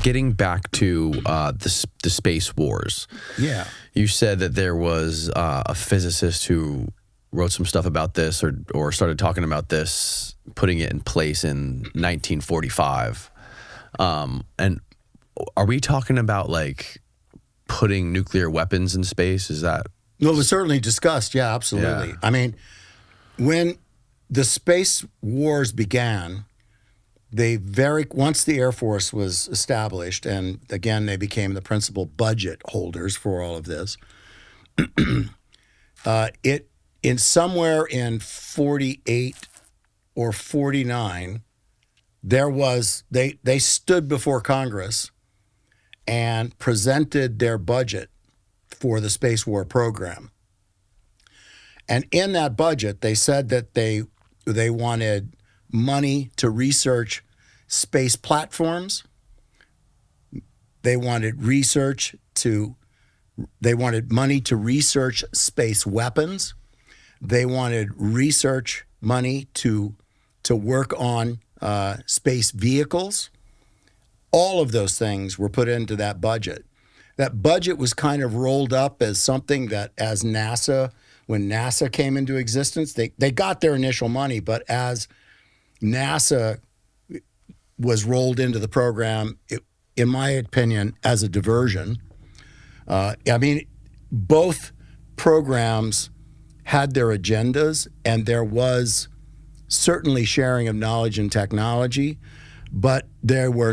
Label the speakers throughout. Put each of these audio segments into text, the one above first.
Speaker 1: getting back to the space wars.
Speaker 2: Yeah.
Speaker 1: You said that there was a physicist who wrote some stuff about this or started talking about this, putting it in place in 1945. And are we talking about like putting nuclear weapons in space? Is that?
Speaker 2: Well, it was certainly discussed. Yeah, absolutely.
Speaker 1: Yeah.
Speaker 2: I mean, when the space wars began, once the Air Force was established, and again, they became the principal budget holders for all of this, somewhere in 48 or 49, they stood before Congress and presented their budget for the space war program. And in that budget, they said that they wanted money to research space platforms. They wanted money to research space weapons. They wanted research money to work on space vehicles. All of those things were put into that budget. That budget was kind of rolled up as something that when NASA came into existence, they got their initial money, but as NASA was rolled into the program, in my opinion, as a diversion. I mean, both programs had their agendas, and there was certainly sharing of knowledge and technology, but they were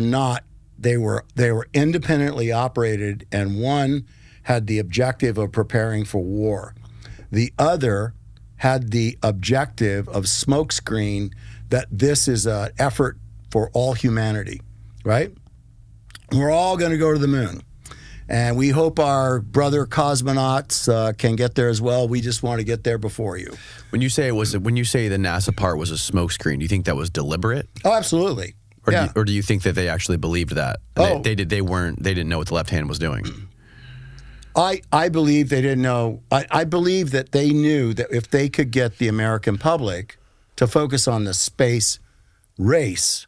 Speaker 2: independently operated, and one had the objective of preparing for war. The other had the objective of smokescreen that this is an effort for all humanity, right? We're all going to go to the moon. And we hope our brother cosmonauts can get there as well. We just want to get there before you.
Speaker 1: When you say the NASA part was a smokescreen, do you think that was deliberate?
Speaker 2: Oh, absolutely.
Speaker 1: Or do you think that they actually believed that?
Speaker 2: Oh.
Speaker 1: They didn't know what the left hand was doing.
Speaker 2: I believe they didn't know. I believe that they knew that if they could get the American public to focus on the space race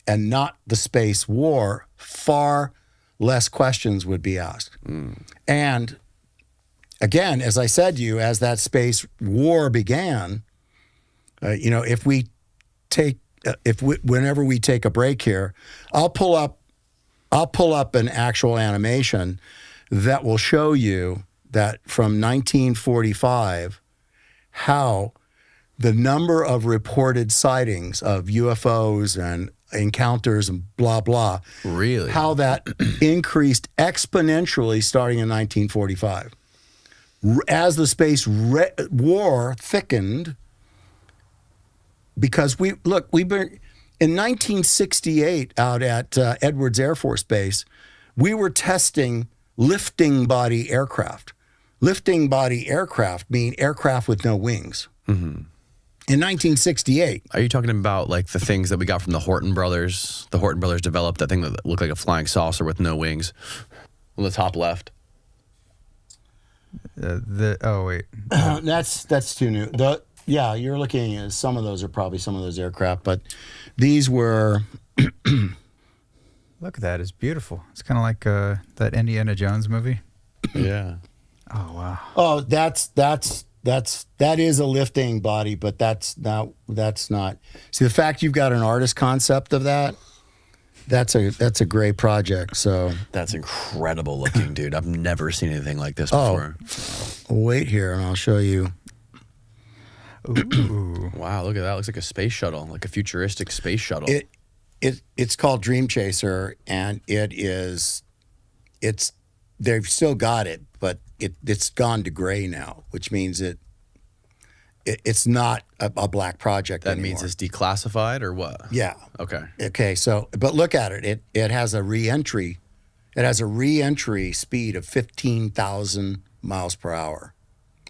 Speaker 2: and not the space war, far less questions would be asked. And again, as I said to you, as that space war began, whenever we take a break here, I'll pull up an actual animation that will show you that from 1945, how the number of reported sightings of UFOs and encounters and blah, blah.
Speaker 1: Really?
Speaker 2: How that increased exponentially starting in 1945. As the space war thickened, because we've been, in 1968 out at Edwards Air Force Base, we were testing lifting body aircraft. Lifting body aircraft mean aircraft with no wings. Mm-hmm. In 1968.
Speaker 1: Are you talking about like the things that we got from the Horton brothers? The Horton brothers developed that thing that looked like a flying saucer with no wings on the top left.
Speaker 2: That's too new. You're looking at some of those are probably some of those aircraft, but these were.
Speaker 3: Look at that! It's beautiful. It's kind of like that Indiana Jones movie.
Speaker 1: Yeah.
Speaker 3: Oh wow.
Speaker 2: Oh, that is a lifting body, but that's not. See, the fact you've got an artist concept of that, that's a great project. So
Speaker 1: that's incredible looking, dude. I've never seen anything like this before.
Speaker 2: Wait here, and I'll show you.
Speaker 3: Ooh.
Speaker 1: Wow, look at that. Looks like a space shuttle, like a futuristic space shuttle.
Speaker 2: It's called Dream Chaser, and they've still got it, but it's gone to gray now, which means it's not a black project
Speaker 1: that
Speaker 2: anymore.
Speaker 1: means it's declassified or what?
Speaker 2: Yeah.
Speaker 1: Okay.
Speaker 2: So, but look at it. It has a re-entry. It has a re-entry speed of 15,000 miles per hour,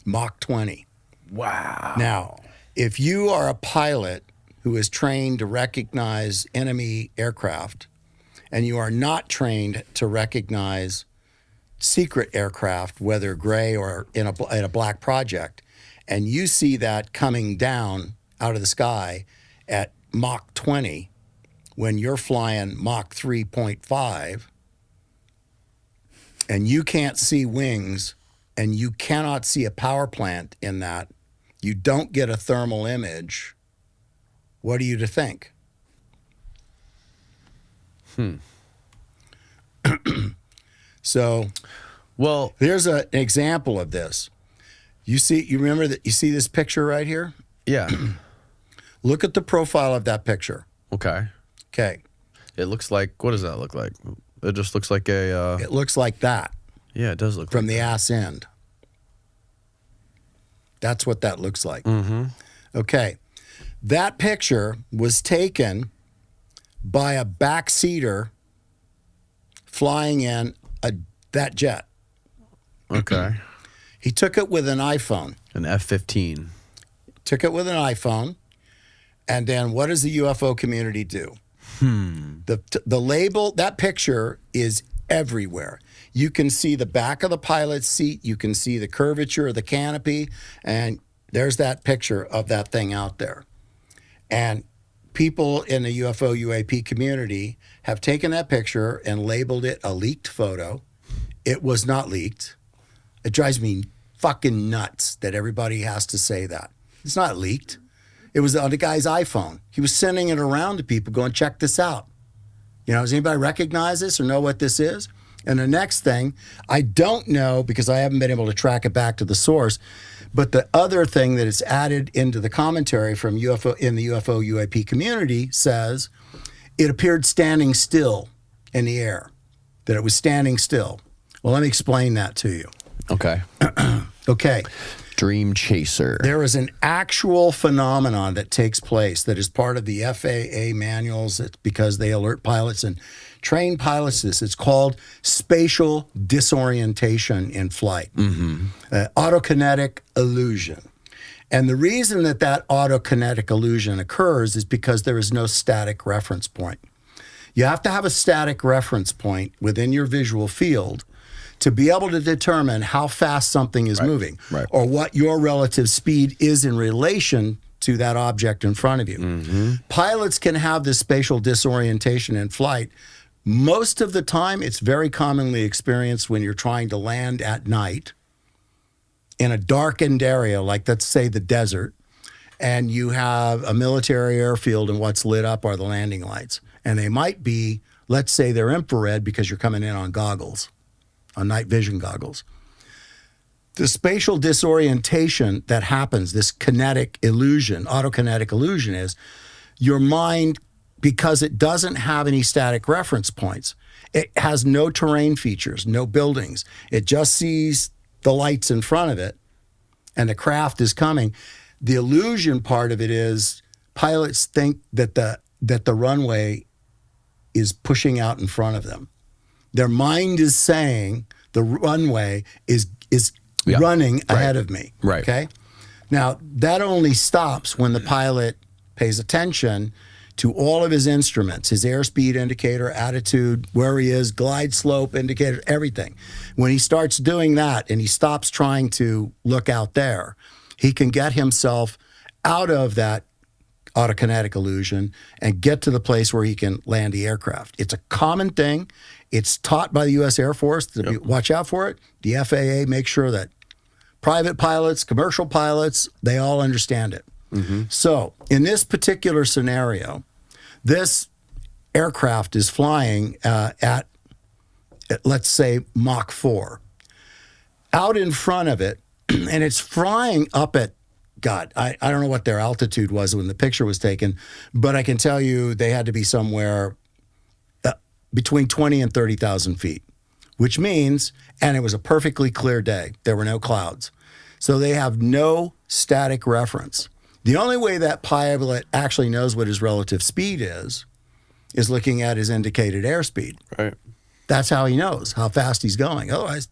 Speaker 2: Mach 20.
Speaker 1: Wow.
Speaker 2: Now, if you are a pilot who is trained to recognize enemy aircraft, and you are not trained to recognize secret aircraft, whether gray or in a black project, and you see that coming down out of the sky at Mach 20, when you're flying Mach 3.5 and you can't see wings and you cannot see a power plant in that, you don't get a thermal image, what are you to think? So,
Speaker 1: Well,
Speaker 2: here's an example of this. You remember that? You see this picture right here?
Speaker 1: yeah.
Speaker 2: Look at the profile of that picture.
Speaker 1: Okay.
Speaker 2: Okay.
Speaker 1: It looks like, what does that look like? It just looks like a,
Speaker 2: It looks like that
Speaker 1: yeah, it does look
Speaker 2: from
Speaker 1: like
Speaker 2: the ass end. That's what that looks like.
Speaker 1: Mm-hmm.
Speaker 2: Okay. That picture was taken by a backseater flying in that jet.
Speaker 1: Okay.
Speaker 2: He took it with an iPhone.
Speaker 1: An F-15.
Speaker 2: Took it with an iPhone. And then what does the UFO community do? The label, that picture is everywhere. You can see the back of the pilot's seat. You can see the curvature of the canopy. And there's that picture of that thing out there. And people in the UFO UAP community have taken that picture and labeled it a leaked photo. It was not leaked. It drives me fucking nuts that everybody has to say that. It's not leaked. It was on the guy's iPhone. He was sending it around to people going, check this out. You know, does anybody recognize this or know what this is? And the next thing, I don't know because I haven't been able to track it back to the source, but the other thing that is added into the commentary from UFO in the UFO UAP community says it appeared standing still in the air, that it was standing still. Well, let me explain that to you.
Speaker 1: Okay.
Speaker 2: Okay.
Speaker 1: Dream Chaser.
Speaker 2: There is an actual phenomenon that takes place that is part of the FAA manuals. It's because they alert pilots and train pilots this. It's called spatial disorientation in flight, autokinetic illusion. And the reason that autokinetic illusion occurs is because there is no static reference point. You have to have a static reference point within your visual field to be able to determine how fast something is moving or what your relative speed is in relation to that object in front of you. Pilots can have this spatial disorientation in flight. Most of the time, it's very commonly experienced when you're trying to land at night in a darkened area, like let's say the desert, and you have a military airfield and what's lit up are the landing lights. And they might be, let's say they're infrared because you're coming in on goggles, on night vision goggles. The spatial disorientation that happens, this kinetic illusion, autokinetic illusion, is your mind, because it doesn't have any static reference points, it has no terrain features, no buildings. It just sees the lights in front of it and the craft is coming. The illusion part of it is pilots think that the runway is pushing out in front of them. Their mind is saying the runway is running ahead of me.
Speaker 1: Right.
Speaker 2: Okay. Now that only stops when the pilot pays attention to all of his instruments, his airspeed indicator, attitude, where he is, glide slope indicator, everything. When he starts doing that and he stops trying to look out there, he can get himself out of that autokinetic illusion and get to the place where he can land the aircraft. It's a common thing. It's taught by the U.S. Air Force to watch out for it. The FAA makes sure that private pilots, commercial pilots, they all understand it. So in this particular scenario, this aircraft is flying at, let's say, Mach 4. Out in front of it, and it's flying up at, God, I don't know what their altitude was when the picture was taken, but I can tell you they had to be somewhere between 20 and 30,000 feet, which means, and it was a perfectly clear day. There were no clouds. So they have no static reference. The only way that pilot actually knows what his relative speed is looking at his indicated airspeed.
Speaker 1: Right.
Speaker 2: That's how he knows how fast he's going. Otherwise,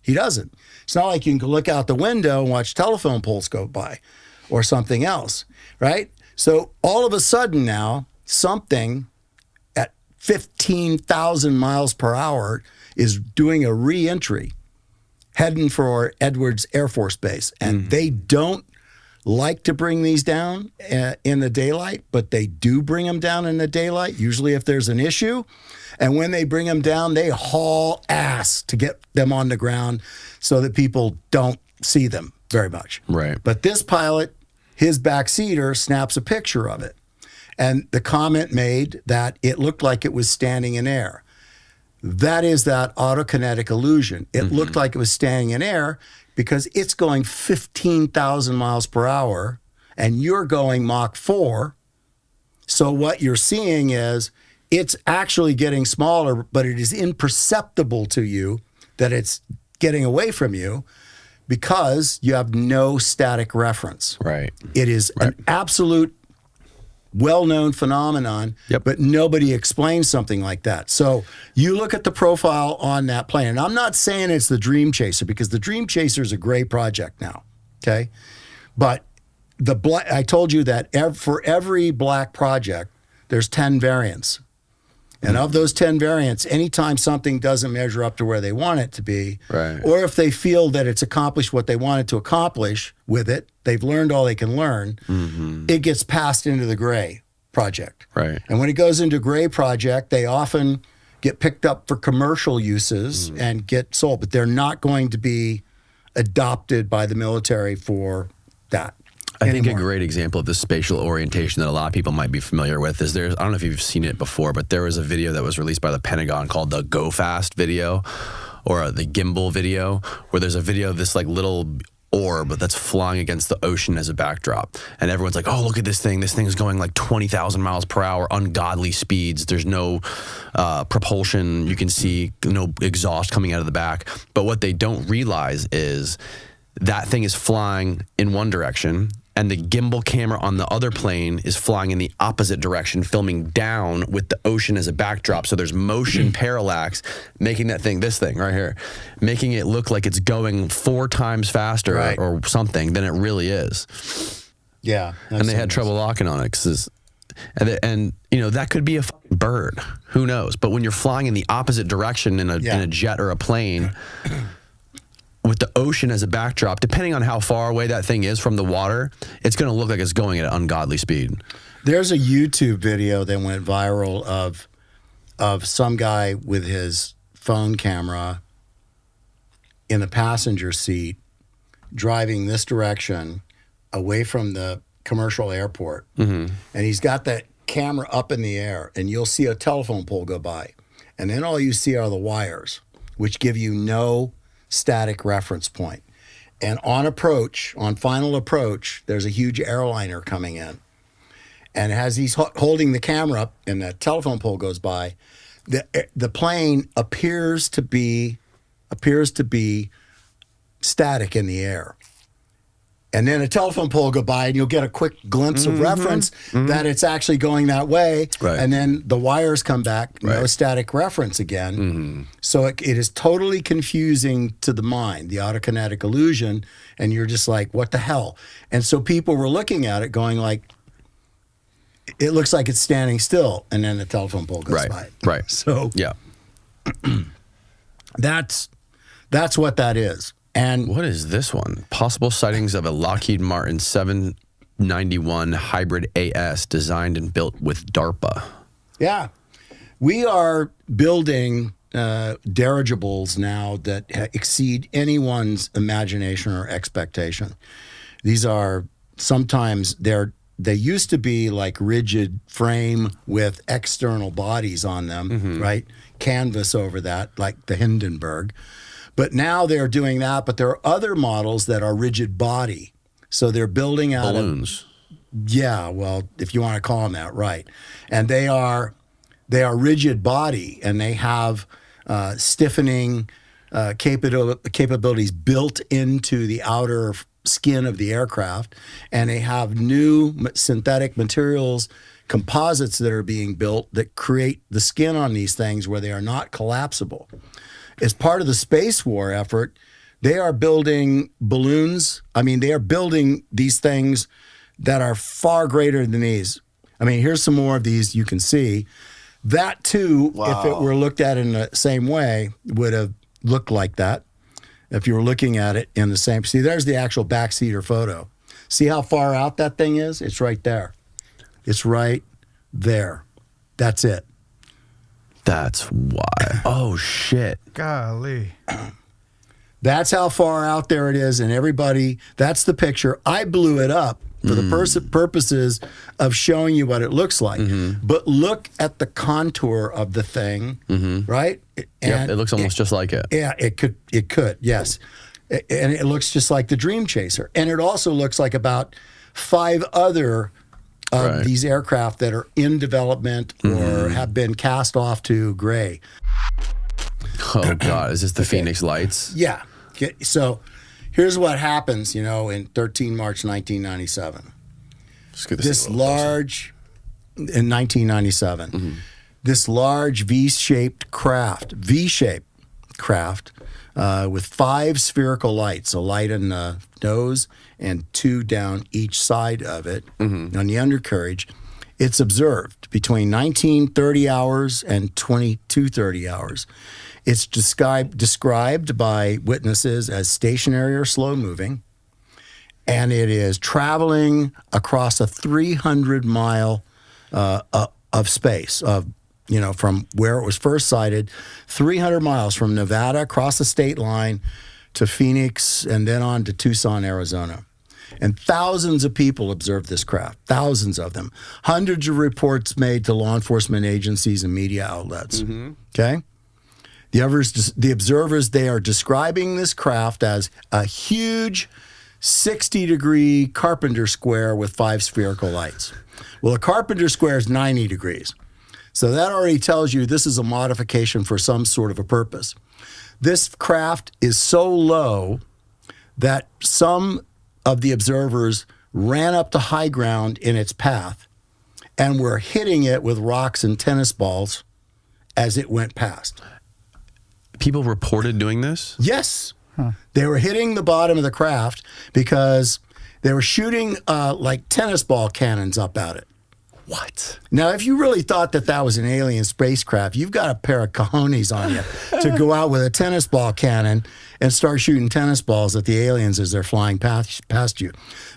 Speaker 2: he doesn't. It's not like you can look out the window and watch telephone poles go by or something else, right? So all of a sudden now, something at 15,000 miles per hour is doing a re-entry, heading for Edwards Air Force Base. And they don't like to bring these down in the daylight, but they do bring them down in the daylight, usually if there's an issue. And when they bring them down, they haul ass to get them on the ground so that people don't see them very much.
Speaker 1: Right.
Speaker 2: But this pilot, his backseater, snaps a picture of it. And the comment made that it looked like it was standing in air. That is that autokinetic illusion. It looked like it was standing in air because it's going 15,000 miles per hour and you're going Mach 4. So what you're seeing is it's actually getting smaller, but it is imperceptible to you that it's getting away from you because you have no static reference.
Speaker 1: Right.
Speaker 2: It is an absolute well-known phenomenon, but nobody explains something like that. So you look at the profile on that plane, and I'm not saying it's the Dream Chaser because the Dream Chaser is a great project now, okay? But I told you that for every black project, there's 10 variants. And of those 10 variants, anytime something doesn't measure up to where they want it to be, or if they feel that it's accomplished what they wanted to accomplish with it, they've learned all they can learn, it gets passed into the gray project.
Speaker 1: Right.
Speaker 2: And when it goes into gray project, they often get picked up for commercial uses and get sold, but they're not going to be adopted by the military for that.
Speaker 1: I think a great example of the spatial orientation that a lot of people might be familiar with is I don't know if you've seen it before, but there was a video that was released by the Pentagon called the Go Fast video or the gimbal video, where there's a video of this like little orb that's flying against the ocean as a backdrop. And everyone's like, oh, look at this thing. This thing is going like 20,000 miles per hour, ungodly speeds. There's no propulsion. You can see no exhaust coming out of the back. But what they don't realize is that thing is flying in one direction, and the gimbal camera on the other plane is flying in the opposite direction, filming down with the ocean as a backdrop. So there's motion parallax, making this thing right here, making it look like it's going 4 times faster or something than it really is.
Speaker 2: Yeah.
Speaker 1: And they had trouble locking on it. And you know, that could be a fucking bird. Who knows? But when you're flying in the opposite direction in a jet or a plane, with the ocean as a backdrop, depending on how far away that thing is from the water, it's going to look like it's going at an ungodly speed.
Speaker 2: There's a YouTube video that went viral of some guy with his phone camera in the passenger seat driving this direction away from the commercial airport. And he's got that camera up in the air, and you'll see a telephone pole go by. And then all you see are the wires, which give you no static reference point. And on final approach, there's a huge airliner coming in. And as he's holding the camera up and the telephone pole goes by, the plane appears to be static in the air. And then a telephone pole will go by and you'll get a quick glimpse of reference that it's actually going that way.
Speaker 1: Right.
Speaker 2: And then the wires come back, no static reference again. So it is totally confusing to the mind, the autokinetic illusion. And you're just like, what the hell? And so people were looking at it going like, it looks like it's standing still. And then the telephone pole goes by.
Speaker 1: Right.
Speaker 2: So
Speaker 1: yeah,
Speaker 2: that's what that is. And
Speaker 1: what is this one? Possible sightings of a Lockheed Martin 791 hybrid AS designed and built with DARPA.
Speaker 2: Yeah. We are building dirigibles now that exceed anyone's imagination or expectation. These are sometimes they used to be like rigid frame with external bodies on them, right? Canvas over that, like the Hindenburg. But now they're doing that, but there are other models that are rigid body. So they're building out
Speaker 1: balloons.
Speaker 2: Yeah, well, if you want to call them that, right. And they are rigid body, and they have stiffening capabilities built into the outer skin of the aircraft, and they have new synthetic materials, composites that are being built that create the skin on these things where they are not collapsible. As part of the space war effort, they are building balloons. I mean, they are building these things that are far greater than these. I mean, here's some more of these you can see. That too, if it were looked at in the same way, would have looked like that. If you were looking at it in the same, see, there's the actual backseater photo. See how far out that thing is? It's right there. It's right there. That's it.
Speaker 1: That's why. Oh, shit.
Speaker 3: Golly.
Speaker 2: That's how far out there it is, and everybody, that's the picture. I blew it up for the purposes of showing you what it looks like. But look at the contour of the thing, right?
Speaker 1: Yep, it looks almost just like it.
Speaker 2: Yeah, it could, yes. And it looks just like the Dream Chaser. And it also looks like about 5 other of these aircraft that are in development or have been cast off to gray.
Speaker 1: Oh, God. Is this the Phoenix Lights?
Speaker 2: Yeah. Okay, so here's what happens, in 13 March 1997. This large, in 1997, this large V-shaped craft with 5 spherical lights, a light in the nose and 2 down each side of it on the undercarriage. It's observed between 1930 hours and 2230 hours. It's described by witnesses as stationary or slow moving, and it is traveling across a 300-mile of space from where it was first sighted, 300 miles from Nevada across the state line to Phoenix and then on to Tucson, Arizona. And thousands of people observed this craft, thousands of them. Hundreds of reports made to law enforcement agencies and media outlets. Okay? The observers, they are describing this craft as a huge 60-degree carpenter square with 5 spherical lights. Well, a carpenter square is 90 degrees. So that already tells you this is a modification for some sort of a purpose. This craft is so low that some of the observers ran up to high ground in its path and were hitting it with rocks and tennis balls as it went past.
Speaker 1: People reported doing this?
Speaker 2: Yes. They were hitting the bottom of the craft because they were shooting like tennis ball cannons up at it.
Speaker 1: What?
Speaker 2: Now, if you really thought that was an alien spacecraft, you've got a pair of cojones on you to go out with a tennis ball cannon and start shooting tennis balls at the aliens as they're flying past you.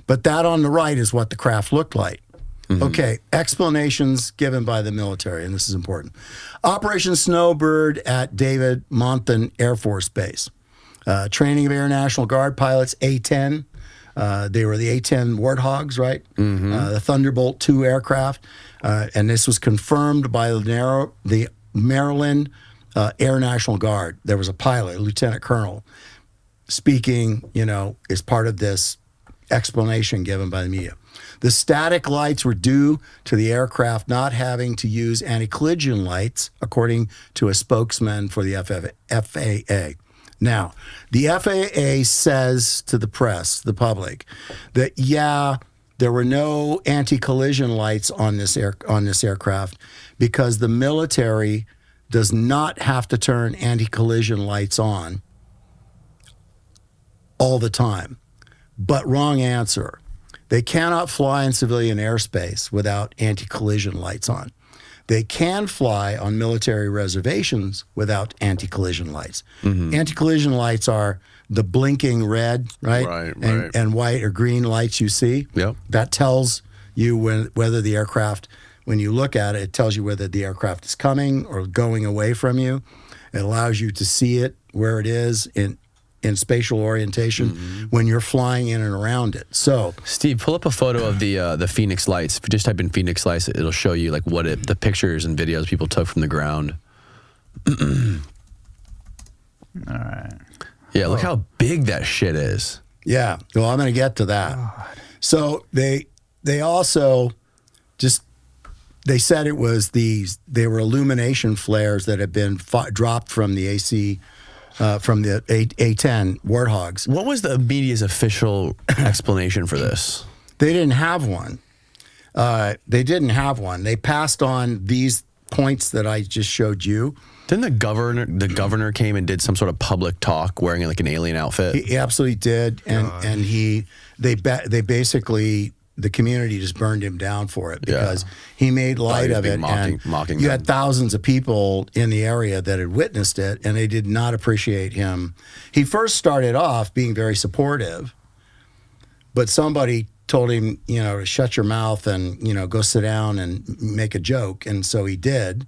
Speaker 2: But that on the right is what the craft looked like. Okay, explanations given by the military, and this is important. Operation Snowbird at David Monthan Air Force Base. Training of Air National Guard pilots, A-10. They were the A-10 Warthogs, right? The Thunderbolt II aircraft. And this was confirmed by the Maryland Air National Guard. There was a pilot, a lieutenant colonel, speaking, as part of this explanation given by the media. The static lights were due to the aircraft not having to use anti-collision lights, according to a spokesman for the FAA. Now, the FAA says to the press, the public, that there were no anti-collision lights on this aircraft because the military does not have to turn anti-collision lights on all the time. But wrong answer. They cannot fly in civilian airspace without anti-collision lights on. They can fly on military reservations without anti-collision lights. Anti-collision lights are the blinking red, right? And white or green lights you see.
Speaker 1: Yep.
Speaker 2: That tells you whether the aircraft, when you look at it, it tells you whether the aircraft is coming or going away from you. It allows you to see it where it is in spatial orientation when you're flying in and around it. So,
Speaker 1: Steve, pull up a photo of the Phoenix Lights. If you just type in Phoenix Lights, it'll show you like the pictures and videos people took from the ground.
Speaker 3: All right.
Speaker 2: Yeah,
Speaker 1: look how big that shit is.
Speaker 2: Yeah. Well, I'm going to get to that. God. So they also they said it was they were illumination flares that had been dropped from the AC. From the A-10 Warthogs.
Speaker 1: What was the media's official explanation for this?
Speaker 2: They didn't have one. They passed on these points that I just showed you.
Speaker 1: Didn't the governor came and did some sort of public talk wearing like an alien outfit?
Speaker 2: He absolutely did, and they basically, the community just burned him down for it because he made light of it.
Speaker 1: Mocking
Speaker 2: you had thousands of people in the area that had witnessed it, and they did not appreciate him. He first started off being very supportive, but somebody told him, to shut your mouth and, go sit down and make a joke. And so he did.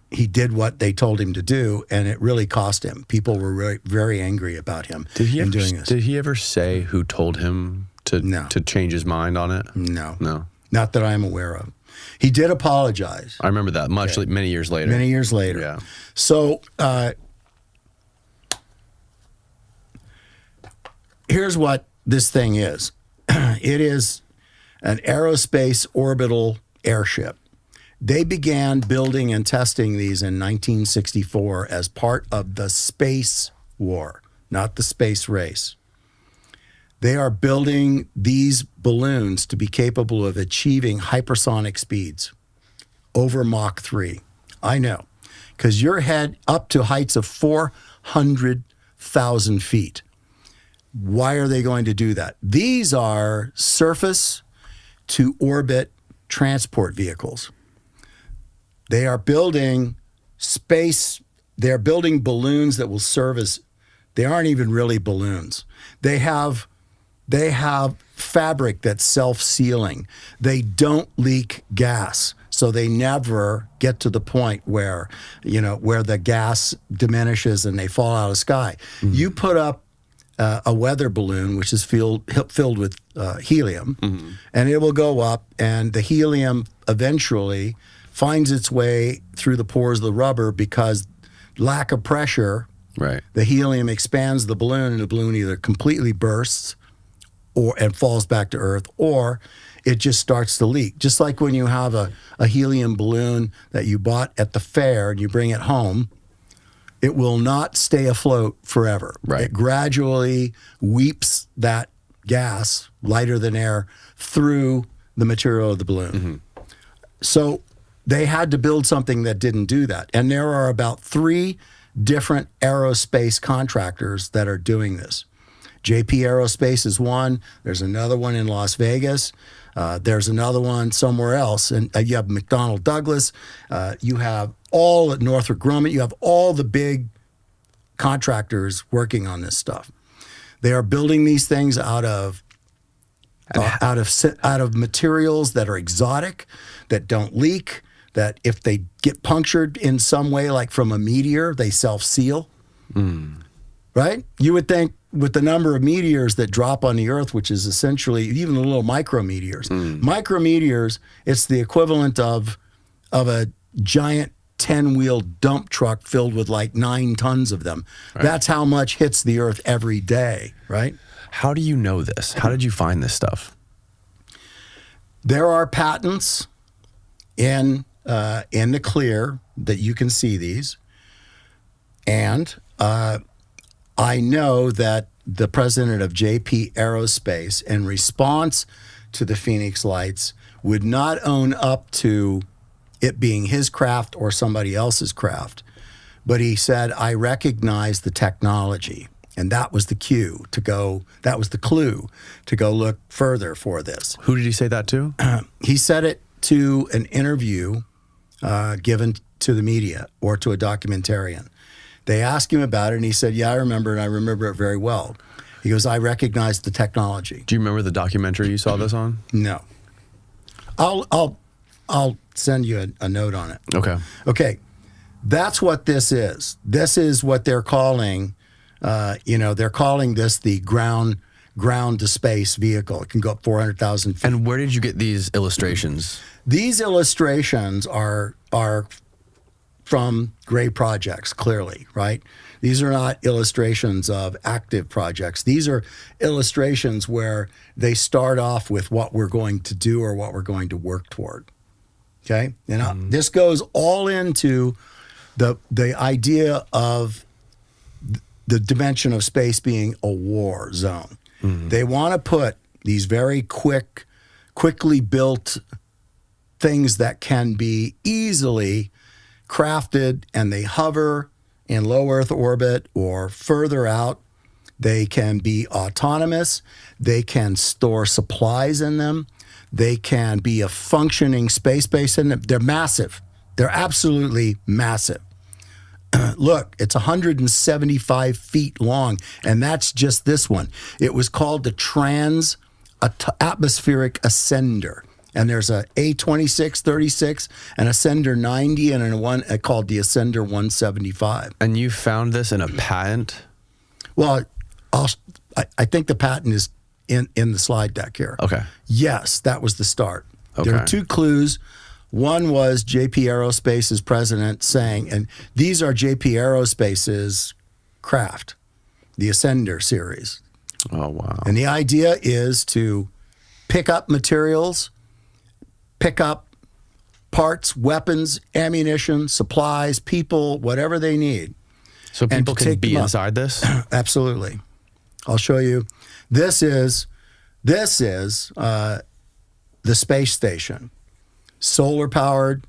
Speaker 2: He did what they told him to do, and it really cost him. People were very, very angry about him doing this.
Speaker 1: Did he ever say who told him to change his mind on it?
Speaker 2: No.
Speaker 1: No.
Speaker 2: Not that I'm aware of. He did apologize.
Speaker 1: I remember that many years later.
Speaker 2: Many years later.
Speaker 1: Yeah.
Speaker 2: So here's what this thing is. It is an aerospace orbital airship. They began building and testing these in 1964 as part of the space war, not the space race. They are building these balloons to be capable of achieving hypersonic speeds over Mach 3. I know, because you're head up to heights of 400,000 feet. Why are they going to do that? These are surface to orbit transport vehicles. They are building they're building balloons that will serve as, they aren't even really balloons. They have fabric that's self-sealing. They don't leak gas, so they never get to the point where the gas diminishes and they fall out of the sky. Mm-hmm. You put up a weather balloon, which is filled with helium, mm-hmm. and it will go up, and the helium eventually finds its way through the pores of the rubber because lack of pressure.
Speaker 1: Right.
Speaker 2: The helium expands the balloon, and the balloon either completely bursts and falls back to Earth, or it just starts to leak. Just like when you have a helium balloon that you bought at the fair and you bring it home, it will not stay afloat forever.
Speaker 1: Right.
Speaker 2: It gradually weeps that gas, lighter than air, through the material of the balloon. Mm-hmm. So they had to build something that didn't do that. And there are about 3 different aerospace contractors that are doing this. JP Aerospace is one. There's another one in Las Vegas. There's another one somewhere else. And you have McDonnell Douglas. You have all at Northrop Grumman. You have all the big contractors working on this stuff. They are building these things out of materials that are exotic, that don't leak, that if they get punctured in some way, like from a meteor, they self-seal. Mm. Right? You would think with the number of meteors that drop on the Earth, which is essentially even the little micrometeors. Micrometeors, it's the equivalent of a giant 10-wheel dump truck filled with like 9 tons of them. Right. That's how much hits the Earth every day, right?
Speaker 1: How do you know this? How did you find this stuff?
Speaker 2: There are patents in the clear that you can see these. And I know that the president of JP Aerospace, in response to the Phoenix Lights, would not own up to it being his craft or somebody else's craft. But he said, I recognize the technology. And that was the clue to go look further for this.
Speaker 1: Who did he say that to?
Speaker 2: He said it to an interview given to the media or to a documentarian. They asked him about it, and he said, yeah, I remember, and I remember it very well. He goes, I recognize the technology.
Speaker 1: Do you remember the documentary you saw this on?
Speaker 2: No. I'll send you a note on it.
Speaker 1: Okay.
Speaker 2: Okay. That's what this is. This is what they're calling, they're calling this the ground to space vehicle. It can go up 400,000 feet.
Speaker 1: And where did you get these illustrations?
Speaker 2: These illustrations are from Gray projects, clearly, right? These are not illustrations of active projects. These are illustrations where they start off with what we're going to do or what we're going to work toward. Okay? And this goes all into the idea of the dimension of space being a war zone. Mm-hmm. They want to put these very quickly built things that can be easily crafted, and they hover in low Earth orbit or further out. They can be autonomous. They can store supplies in them. They can be a functioning space base in them. They're massive. They're absolutely massive. Look, it's 175 feet long, and that's just this one. It was called the Trans atmospheric ascender. And there's a A26, 36, an Ascender 90, and one called the Ascender 175.
Speaker 1: And you found this in a patent?
Speaker 2: Well, I think the patent is in the slide deck here.
Speaker 1: Okay.
Speaker 2: Yes, that was the start.
Speaker 1: Okay.
Speaker 2: There are two clues. One was JP Aerospace's president saying, and these are JP Aerospace's craft, the Ascender series.
Speaker 1: Oh, wow.
Speaker 2: And the idea is to pick up materials, pick up parts, weapons, ammunition, supplies, people, whatever they need.
Speaker 1: So
Speaker 2: and
Speaker 1: people
Speaker 2: to
Speaker 1: can
Speaker 2: take
Speaker 1: be
Speaker 2: them up.
Speaker 1: inside this?
Speaker 2: Absolutely. I'll show you. This is the space station, solar powered,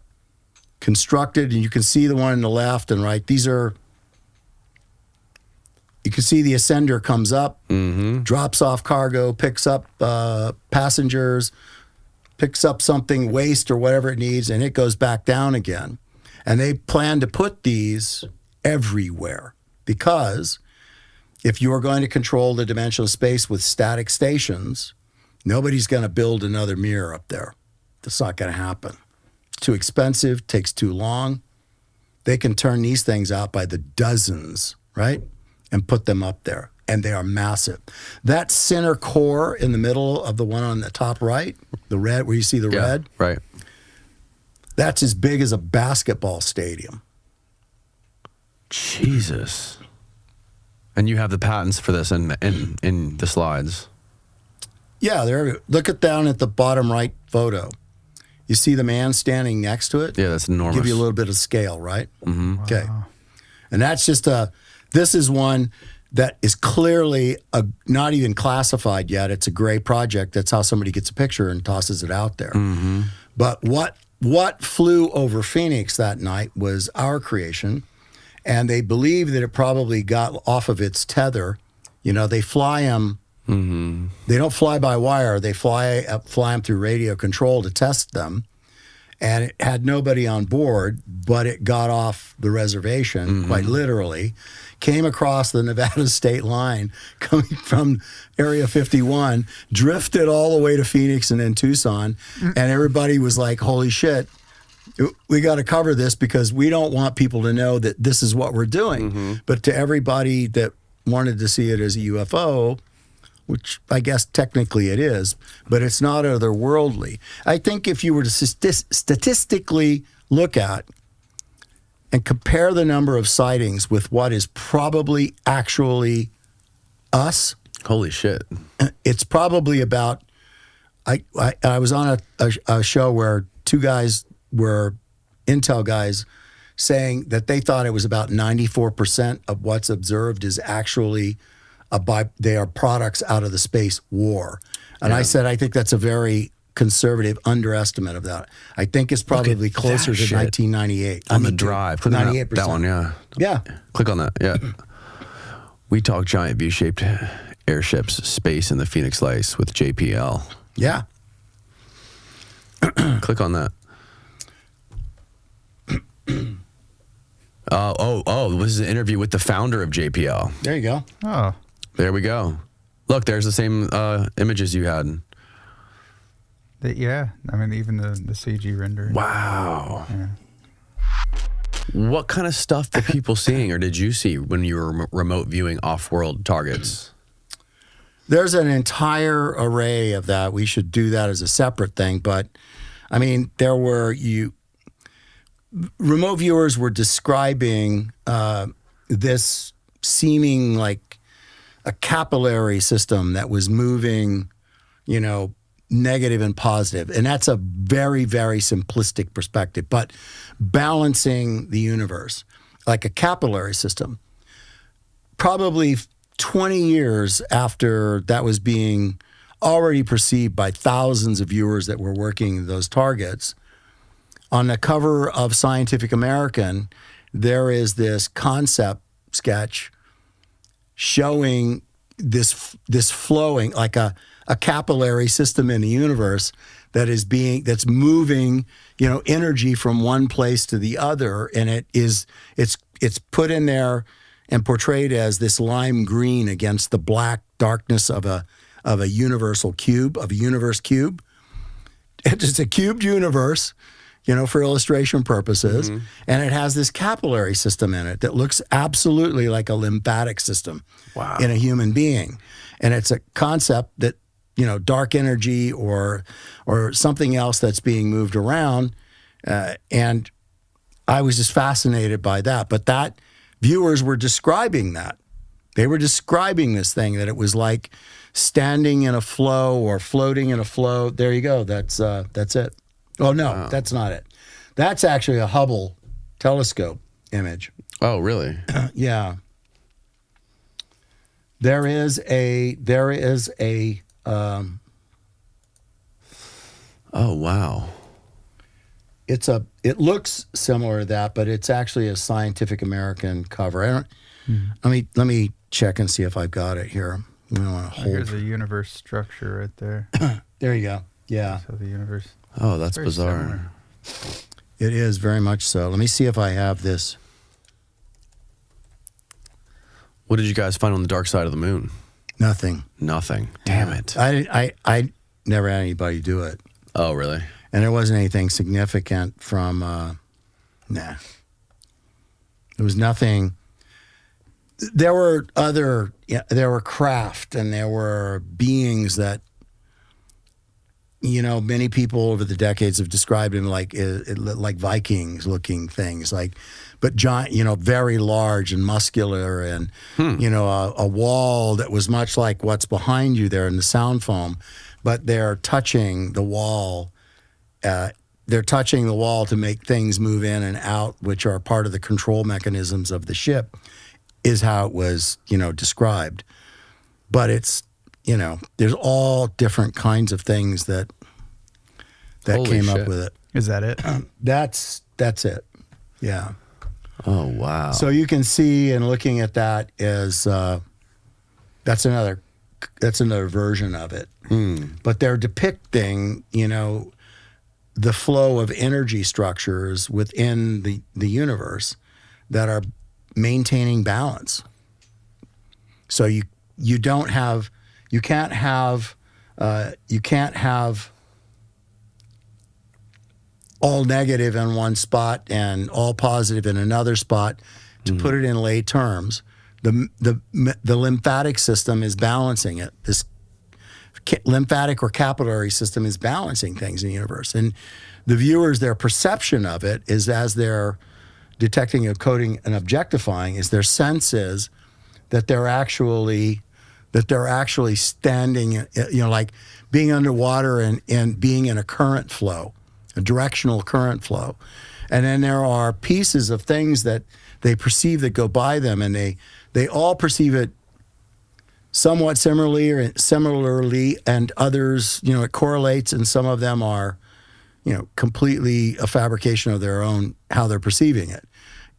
Speaker 2: constructed, and you can see the one on the left and right. These are. You can see the Ascender comes up, drops off cargo, picks up passengers, picks up something, waste or whatever it needs, and it goes back down again. And they plan to put these everywhere because if you are going to control the dimensional space with static stations, nobody's going to build another mirror up there. That's not going to happen. It's too expensive, takes too long. They can turn these things out by the dozens, right? And put them up there. And they are massive. That center core in the middle of the one on the top right, the red, where you see the red,
Speaker 1: Right.
Speaker 2: that's as big as a basketball stadium.
Speaker 1: Jesus. And you have the patents for this in the slides.
Speaker 2: Yeah, there. Look down at the bottom right photo. You see the man standing next to it?
Speaker 1: Yeah, that's enormous.
Speaker 2: Give you a little bit of scale, right?
Speaker 1: Mm-hmm.
Speaker 2: Okay. And that's just this is one that is clearly not even classified yet. It's a gray project. That's how somebody gets a picture and tosses it out there.
Speaker 1: Mm-hmm.
Speaker 2: But what flew over Phoenix that night was our creation, and they believe that it probably got off of its tether. You know, they fly them.
Speaker 1: Mm-hmm.
Speaker 2: They don't fly by wire. They fly them through radio control to test them. And it had nobody on board, but it got off the reservation, quite literally, came across the Nevada state line, coming from Area 51, drifted all the way to Phoenix and then Tucson, and everybody was like, holy shit, we got to cover this because we don't want people to know that this is what we're doing. But to everybody that wanted to see it as a UFO, which I guess technically it is, but it's not otherworldly. I think if you were to statistically look at and compare the number of sightings with what is probably actually us,
Speaker 1: Holy shit.
Speaker 2: it's probably about, I was on a show where two guys were intel guys saying that they thought it was about 94% of what's observed is actually they are products out of the space war. And I said, I think that's a very conservative underestimate of that. I think it's probably closer to 1998.
Speaker 1: On the drive. Click on
Speaker 2: 98%.
Speaker 1: that one, yeah.
Speaker 2: Yeah.
Speaker 1: Click on that, yeah. We talk giant V-shaped airships, space in the Phoenix Lights with JPL.
Speaker 2: Yeah.
Speaker 1: Click on that. This is an interview with the founder of JPL.
Speaker 2: There you go.
Speaker 3: Oh,
Speaker 1: There we go. Look, there's the same images you had.
Speaker 3: yeah. I mean, even the CG render.
Speaker 1: Wow.
Speaker 3: Yeah.
Speaker 1: What kind of stuff were people seeing, or did you see when you were remote viewing off-world targets?
Speaker 2: There's an entire array of that. We should do that as a separate thing. But, I mean, remote viewers were describing this seeming like a capillary system that was moving, negative and positive. And that's a very, very simplistic perspective, but balancing the universe like a capillary system. Probably 20 years after that was being already perceived by thousands of viewers that were working those targets, on the cover of Scientific American, there is this concept sketch showing this flowing like a capillary system in the universe that's moving, energy from one place to the other, and it's put in there and portrayed as this lime green against the black darkness of a of a universal cube, of a universe cube. It's a cubed universe, for illustration purposes, and it has this capillary system in it that looks absolutely like a lymphatic system in a human being. And it's a concept that, dark energy or something else that's being moved around, and I was just fascinated by that. But that viewers were describing that. They were describing this thing, that it was like standing in a flow or floating in a flow. There you go. That's it. Oh, no, that's not it. That's actually a Hubble telescope image.
Speaker 1: Oh, really?
Speaker 2: Yeah. There is a
Speaker 1: oh, wow.
Speaker 2: It looks similar to that, but it's actually a Scientific American cover. Let me check and see if I've got it here. I don't want to hold.
Speaker 3: Here's the universe structure right there.
Speaker 2: There you go. Yeah.
Speaker 3: So the universe.
Speaker 1: Oh, that's
Speaker 3: Very
Speaker 1: bizarre.
Speaker 3: similar.
Speaker 2: It is very much so. Let me see if I have this.
Speaker 1: What did you guys find on the dark side of the moon?
Speaker 2: Nothing.
Speaker 1: Nothing. Damn it.
Speaker 2: I never had anybody do it.
Speaker 1: Oh, really?
Speaker 2: And there wasn't anything significant from, There was nothing. There were craft and there were beings that, many people over the decades have described them like Vikings looking things, but giant, very large and muscular, and, a wall that was much like what's behind you there in the sound foam, but they're touching the wall. They're touching the wall to make things move in and out, which are part of the control mechanisms of the ship, is how it was, described. But it's, there's all different kinds of things that
Speaker 1: Holy
Speaker 2: came
Speaker 1: shit.
Speaker 2: up with it.
Speaker 3: Is that it?
Speaker 2: That's it. Yeah.
Speaker 1: Oh, wow.
Speaker 2: So you can see, and looking at that is, that's another version of it. But they're depicting, the flow of energy structures within the universe that are maintaining balance. So you can't have all negative in one spot and all positive in another spot. To put it in lay terms, the lymphatic system is balancing it. This lymphatic or capillary system is balancing things in the universe. And the viewers, their perception of it is, as they're detecting, coding, and objectifying, is their sense is that they're actually standing, like being underwater and being in a current flow, a directional current flow. And then there are pieces of things that they perceive that go by them, and they all perceive it somewhat similarly, and others, it correlates, and some of them are, completely a fabrication of their own, how they're perceiving it.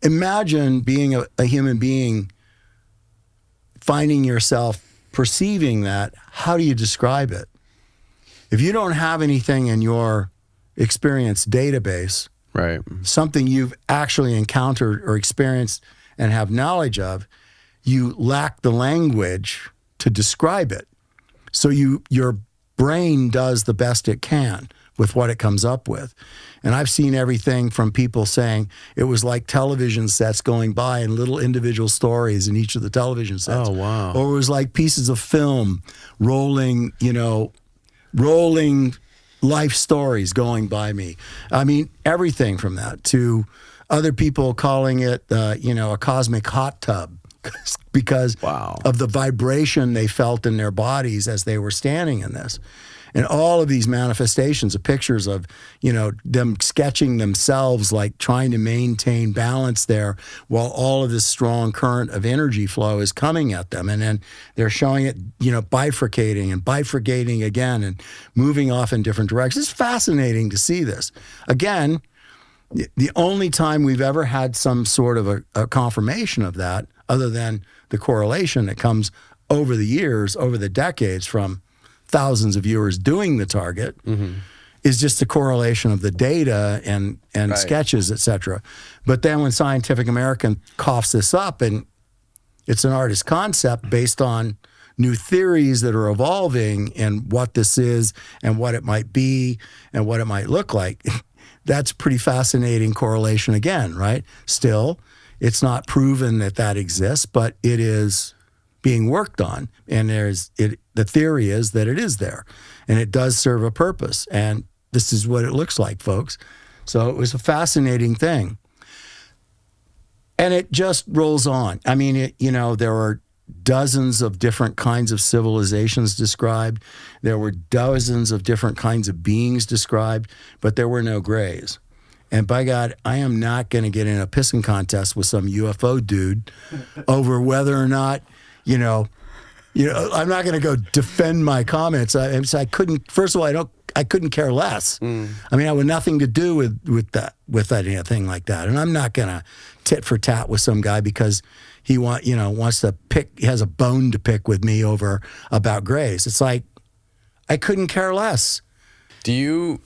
Speaker 2: Imagine being a human being, finding yourself perceiving that. How do you describe it? If you don't have anything in your experience database,
Speaker 1: right,
Speaker 2: something you've actually encountered or experienced and have knowledge of, you lack the language to describe it. So your brain does the best it can with what it comes up with. And I've seen everything from people saying it was like television sets going by and little individual stories in each of the television sets.
Speaker 1: Oh, wow.
Speaker 2: Or it was like pieces of film rolling life stories going by me. I mean, everything from that to other people calling it, a cosmic hot tub because
Speaker 1: Wow.
Speaker 2: of the vibration they felt in their bodies as they were standing in this. And all of these manifestations of pictures of, them sketching themselves, like trying to maintain balance there while all of this strong current of energy flow is coming at them. And then they're showing it, bifurcating and bifurcating again and moving off in different directions. It's fascinating to see this. Again, the only time we've ever had some sort of a confirmation of that, other than the correlation that comes over the years, over the decades from thousands of viewers doing the target, is just a correlation of the data and
Speaker 1: Right.
Speaker 2: sketches, et cetera. But then when Scientific American coughs this up, and it's an artist concept based on new theories that are evolving and what this is and what it might be and what it might look like. That's pretty fascinating correlation again, right? Still, it's not proven that that exists, but it is being worked on. And the theory is that it is there and it does serve a purpose. And this is what it looks like, folks. So it was a fascinating thing. And it just rolls on. I mean, there are dozens of different kinds of civilizations described. There were dozens of different kinds of beings described, but there were no grays. And by God, I am not going to get in a pissing contest with some UFO dude over whether or not, I'm not going to go defend my comments. I couldn't. First of all, I couldn't care less. I mean, I had nothing to do with that thing like that. And I'm not going to tit for tat with some guy because he wants to pick. He has a bone to pick with me about grays. It's like I couldn't care less.
Speaker 1: Do you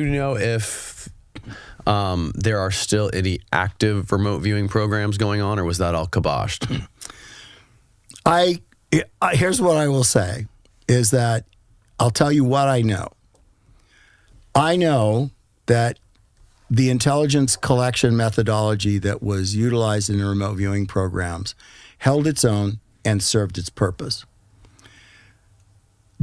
Speaker 1: know if there are still any active remote viewing programs going on, or was that all kiboshed?
Speaker 2: Here's what I will say is that I'll tell you what I know. I know that the intelligence collection methodology that was utilized in the remote viewing programs held its own and served its purpose.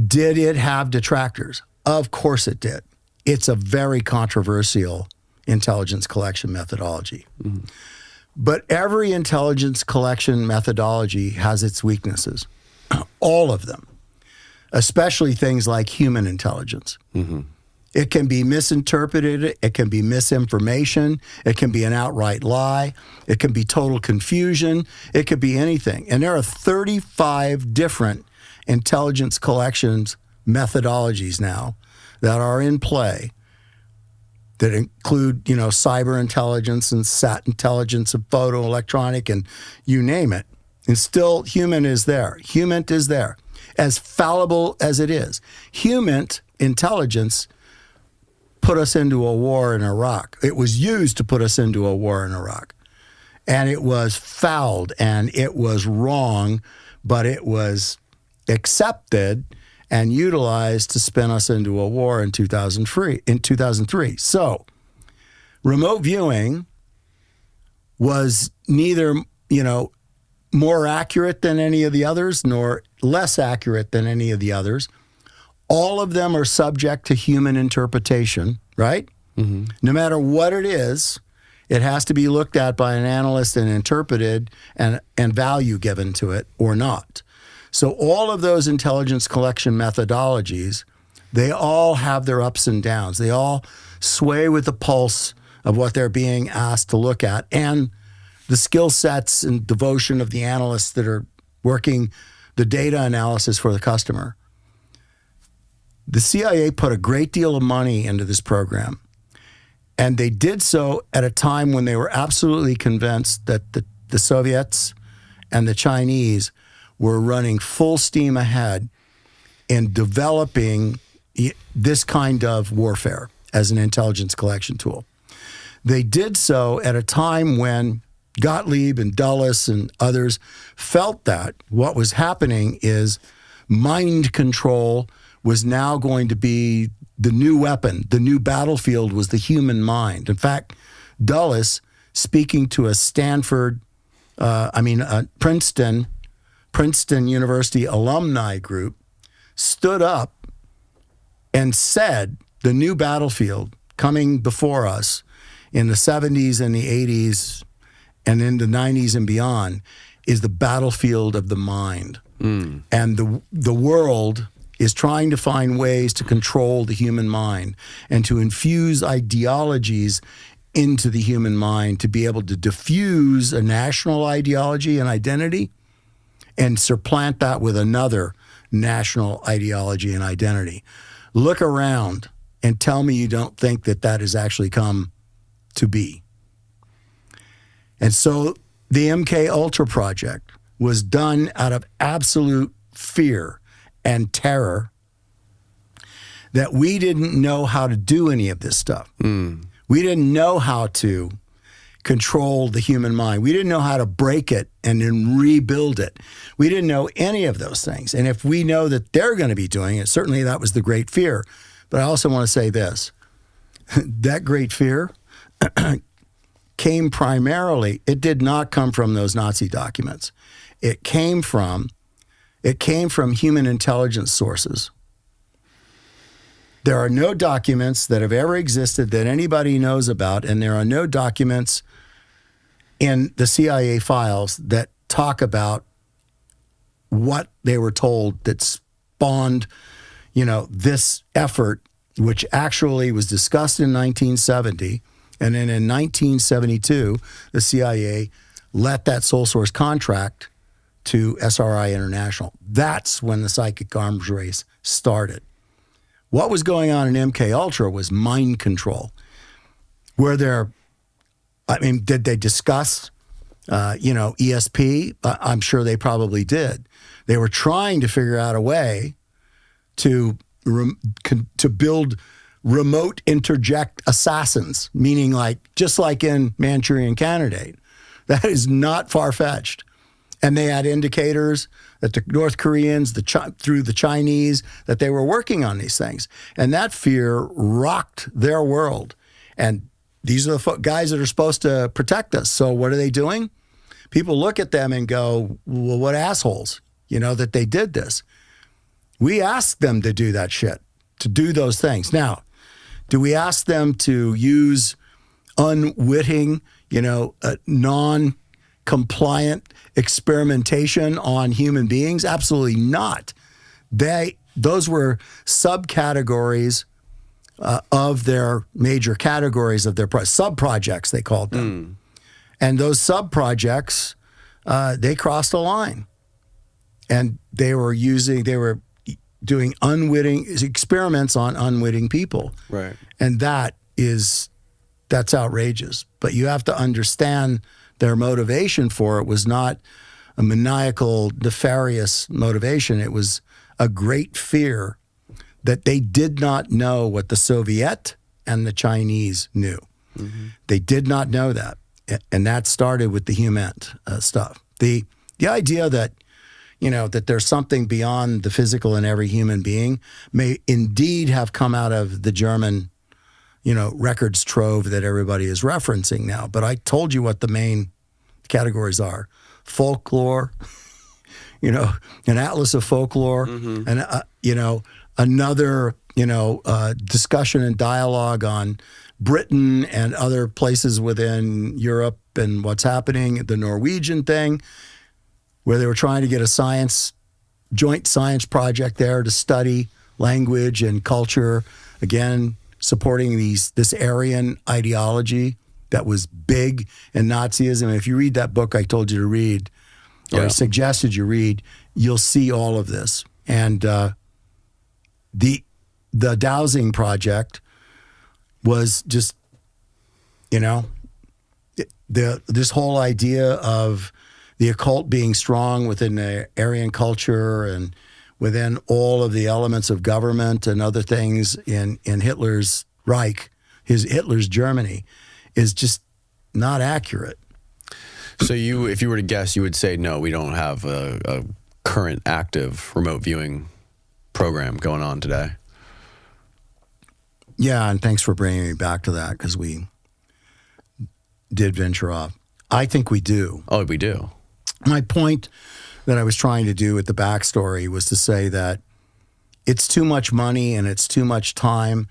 Speaker 2: Did it have detractors? Of course it did. It's a very controversial intelligence collection methodology. Mm-hmm. But every intelligence collection methodology has its weaknesses, all of them, especially things like human intelligence. Mm-hmm. It can be misinterpreted. It can be misinformation. It can be an outright lie. It can be total confusion. It could be anything. And there are 35 different intelligence collections methodologies now that are in play that include, cyber intelligence and sat intelligence and photo electronic and you name it. And still human is there. Human is there. As fallible as it is. Human intelligence put us into a war in Iraq. It was used to put us into a war in Iraq. And it was fouled and it was wrong, but it was accepted and utilized to spin us into a war in 2003. So, remote viewing was neither, more accurate than any of the others, nor less accurate than any of the others. All of them are subject to human interpretation, right? Mm-hmm. No matter what it is, it has to be looked at by an analyst and interpreted and value given to it or not. So all of those intelligence collection methodologies, they all have their ups and downs. They all sway with the pulse of what they're being asked to look at and the skill sets and devotion of the analysts that are working the data analysis for the customer. The CIA put a great deal of money into this program, and they did so at a time when they were absolutely convinced that the Soviets and the Chinese were running full steam ahead in developing this kind of warfare as an intelligence collection tool. They did so at a time when Gottlieb and Dulles and others felt that what was happening is mind control was now going to be the new weapon. The new battlefield was the human mind. In fact, Dulles, speaking to a Princeton University alumni group, stood up and said the new battlefield coming before us in the 70s and the 80s and in the 90s and beyond is the battlefield of the mind. Mm. And the world is trying to find ways to control the human mind and to infuse ideologies into the human mind to be able to diffuse a national ideology and identity and supplant that with another national ideology and identity. Look around and tell me you don't think that has actually come to be. And so the MK Ultra project was done out of absolute fear and terror that we didn't know how to do any of this stuff. Mm. We didn't know how to control the human mind. We didn't know how to break it and then rebuild it. We didn't know any of those things. And if we know that they're going to be doing it, certainly that was the great fear. But I also want to say this. That great fear came primarily, it did not come from those Nazi documents. It came from human intelligence sources. There are no documents that have ever existed that anybody knows about, and there are no documents in the CIA files that talk about what they were told that spawned, this effort, which actually was discussed in 1970. And then in 1972, the CIA let that sole source contract to SRI International. That's when the psychic arms race started. What was going on in MK Ultra was mind control. Did they discuss, ESP? I'm sure they probably did. They were trying to figure out a way to build remote interject assassins, meaning just like in Manchurian Candidate. That is not far-fetched. And they had indicators that the North Koreans, through the Chinese, that they were working on these things. And that fear rocked their world. And these are the guys that are supposed to protect us. So what are they doing? People look at them and go, well, what assholes, that they did this. We asked them to do that shit, to do those things. Now, do we ask them to use unwitting, non-compliant experimentation on human beings? Absolutely not. Those were subcategories of their major categories of their sub-projects, they called them. And those sub-projects, they crossed a line. And they were doing unwitting experiments on unwitting people. Right. And that's outrageous. But you have to understand their motivation for it was not a maniacal, nefarious motivation. It was a great fear that they did not know what the Soviet and the Chinese knew. Mm-hmm. They did not know that. And that started with the HUMENT stuff. The idea that, that there's something beyond the physical in every human being may indeed have come out of the German, records trove that everybody is referencing now. But I told you what the main categories are. Folklore, an atlas of folklore, and, another, discussion and dialogue on Britain and other places within Europe and what's happening, the Norwegian thing, where they were trying to get a joint science project there to study language and culture, again, supporting this Aryan ideology that was big in Nazism. If you read that book I told you to read, or suggested you read, you'll see all of this. And the dowsing project was just, this whole idea of the occult being strong within the Aryan culture and within all of the elements of government and other things in Hitler's Reich, Hitler's Germany, is just not accurate.
Speaker 1: So if you were to guess, you would say, no, we don't have a current active remote viewing program going on today.
Speaker 2: Yeah, and thanks for bringing me back to that, because we did venture off. I think we do.
Speaker 1: Oh, we do.
Speaker 2: My point that I was trying to do with the backstory was to say that it's too much money and it's too much time,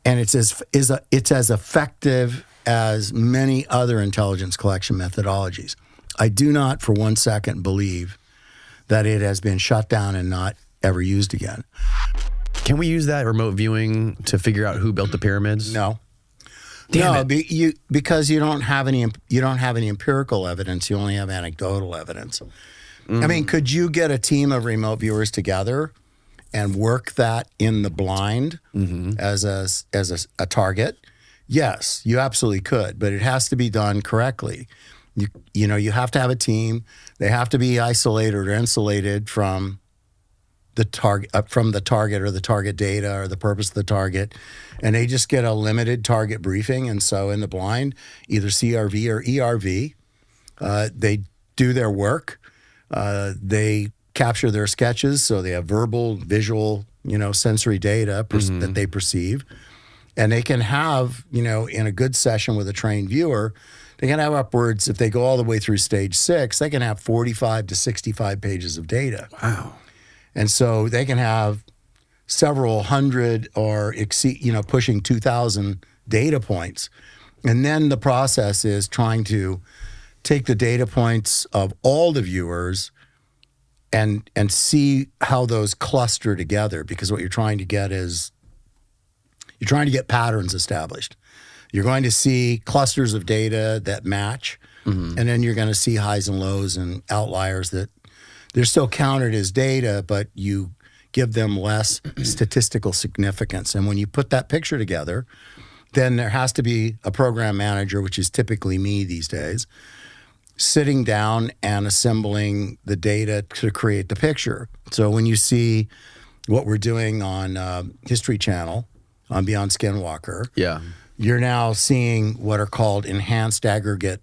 Speaker 2: and it's as effective as many other intelligence collection methodologies. I do not for one second believe that it has been shut down and not ever used again.
Speaker 1: Can we use that remote viewing to figure out who built the pyramids?
Speaker 2: No.
Speaker 1: Damn
Speaker 2: it. Because you don't have any empirical evidence. You only have anecdotal evidence. I mean, could you get a team of remote viewers together and work that in the blind as a target? Yes, you absolutely could, but it has to be done correctly. You have to have a team. They have to be isolated or insulated from the target from the target or the target data or the purpose of the target, and they just get a limited target briefing. And so in the blind, either CRV or ERV, they do their work. They capture their sketches, so they have verbal, visual, sensory data that they perceive. And they can have, in a good session with a trained viewer, they can have upwards, if they go all the way through stage 6, they can have 45 to 65 pages of data.
Speaker 1: Wow.
Speaker 2: And so they can have several hundred or exceed, pushing 2,000 data points. And then the process is trying to take the data points of all the viewers and see how those cluster together, because what you're trying to get is you're trying to get patterns established. You're going to see clusters of data that match, and then you're going to see highs and lows and outliers that they're still counted as data, but you give them less statistical significance. And when you put that picture together, then there has to be a program manager, which is typically me these days, sitting down and assembling the data to create the picture. So when you see what we're doing on History Channel, on Beyond Skinwalker, you're now seeing what are called enhanced aggregate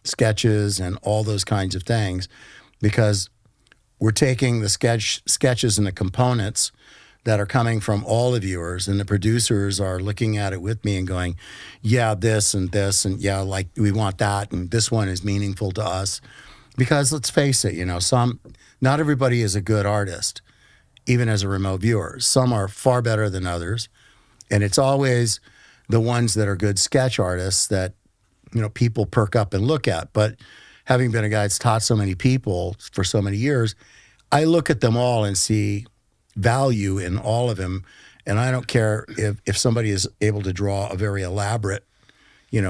Speaker 2: sketches and all those kinds of things, because we're taking the sketches and the components that are coming from all the viewers, and the producers are looking at it with me and going, yeah, this, and yeah, like we want that, and this one is meaningful to us. Because let's face it, not everybody is a good artist, even as a remote viewer. Some are far better than others, and it's always the ones that are good sketch artists that, people perk up and look at. But having been a guy that's taught so many people for so many years, I look at them all and see value in all of them. And I don't care if somebody is able to draw a very elaborate,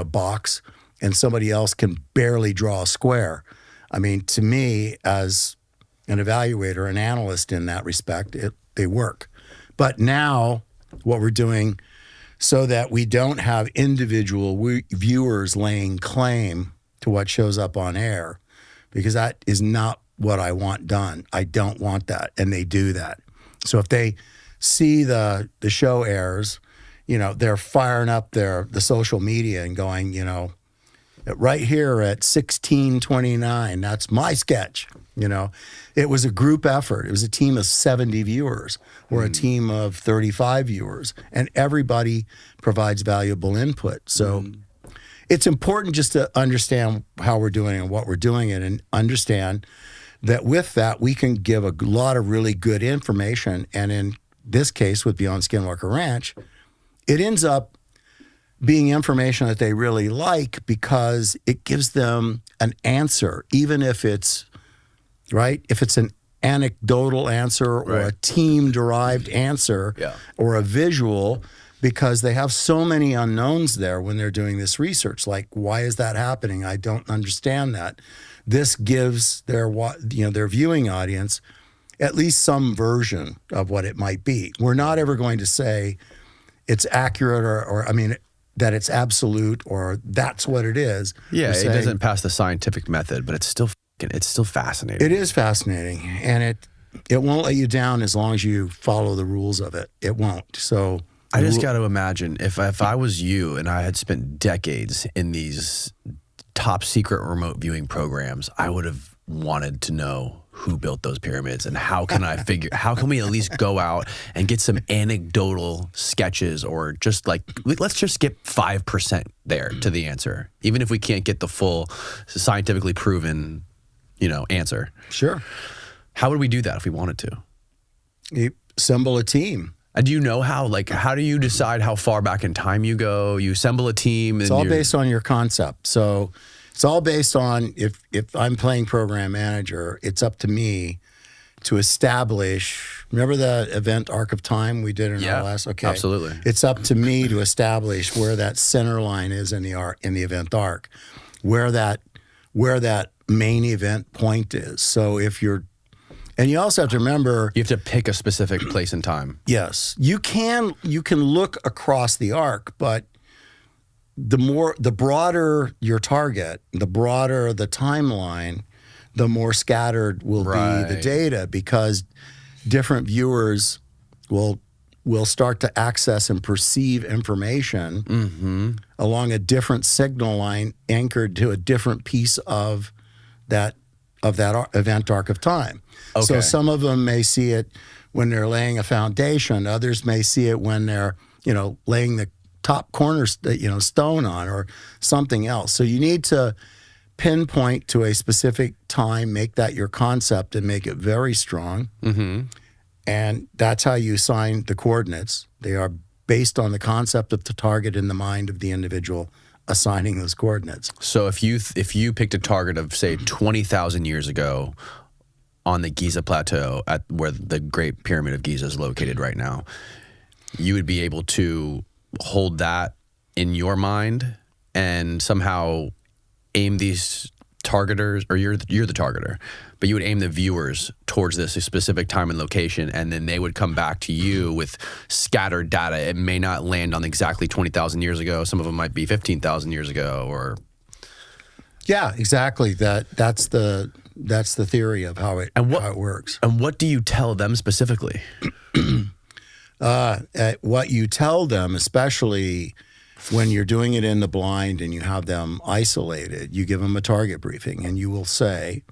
Speaker 2: box, and somebody else can barely draw a square. I mean, to me, as an evaluator, an analyst in that respect, they work. But now what we're doing, so that we don't have individual viewers laying claim to what shows up on air, because that is not what I want done. I don't want that, and they do that. So if they see the show airs, they're firing up the social media and going, right here at 16:29, that's my sketch. It was a group effort. It was a team of 70 viewers or a team of 35 viewers, and everybody provides valuable input. So it's important just to understand how we're doing and what we're doing it, and understand that with that, we can give a lot of really good information. And in this case, with Beyond Skinwalker Ranch, it ends up being information that they really like, because it gives them an answer, even if it's, if it's an anecdotal answer or a team-derived answer or a visual, because they have so many unknowns there when they're doing this research. Like, why is that happening? I don't understand that. This gives their viewing audience at least some version of what it might be. We're not ever going to say it's accurate or that it's absolute or that's what it is.
Speaker 1: Yeah, it doesn't pass the scientific method, but it's still fascinating.
Speaker 2: It is fascinating, and it won't let you down as long as you follow the rules of it. It won't. So
Speaker 1: I just got to imagine if I was you and I had spent decades in these top secret remote viewing programs, I would have wanted to know who built those pyramids and how can we at least go out and get some anecdotal sketches, or just let's just get 5% there to the answer, even if we can't get the full scientifically proven, answer.
Speaker 2: Sure.
Speaker 1: How would we do that if we wanted to?
Speaker 2: You assemble a team.
Speaker 1: Do you know how do you decide how far back in time you go? You assemble a team.
Speaker 2: It's all based on your concept. So it's all based on, if I'm playing program manager, it's up to me to establish, remember the event arc of time we did in our last? Okay.
Speaker 1: Absolutely.
Speaker 2: It's up to me to establish where that center line is in the event arc, where that main event point is. So and you also have to remember,
Speaker 1: you have to pick a specific place and time.
Speaker 2: Yes. You can look across the arc, but the broader your target, the broader the timeline, the more scattered will be the data, because different viewers will start to access and perceive information along a different signal line anchored to a different piece of that event arc of time.
Speaker 1: Okay.
Speaker 2: So some of them may see it when they're laying a foundation. Others may see it when they're, laying the top corner, stone on or something else. So you need to pinpoint to a specific time, make that your concept and make it very strong. And that's how you assign the coordinates. They are based on the concept of the target in the mind of the individual assigning those coordinates.
Speaker 1: So if you picked a target of, say, 20,000 years ago on the Giza Plateau, at where the Great Pyramid of Giza is located right now, you would be able to hold that in your mind and somehow aim these targeters, or you're the targeter, but you would aim the viewers towards this specific time and location, and then they would come back to you with scattered data. It may not land on exactly 20,000 years ago. Some of them might be 15,000 years ago, or
Speaker 2: yeah, exactly. That's the theory of how it works.
Speaker 1: And what do you tell them specifically?
Speaker 2: What you tell them, especially when you're doing it in the blind and you have them isolated, you give them a target briefing, and you will say,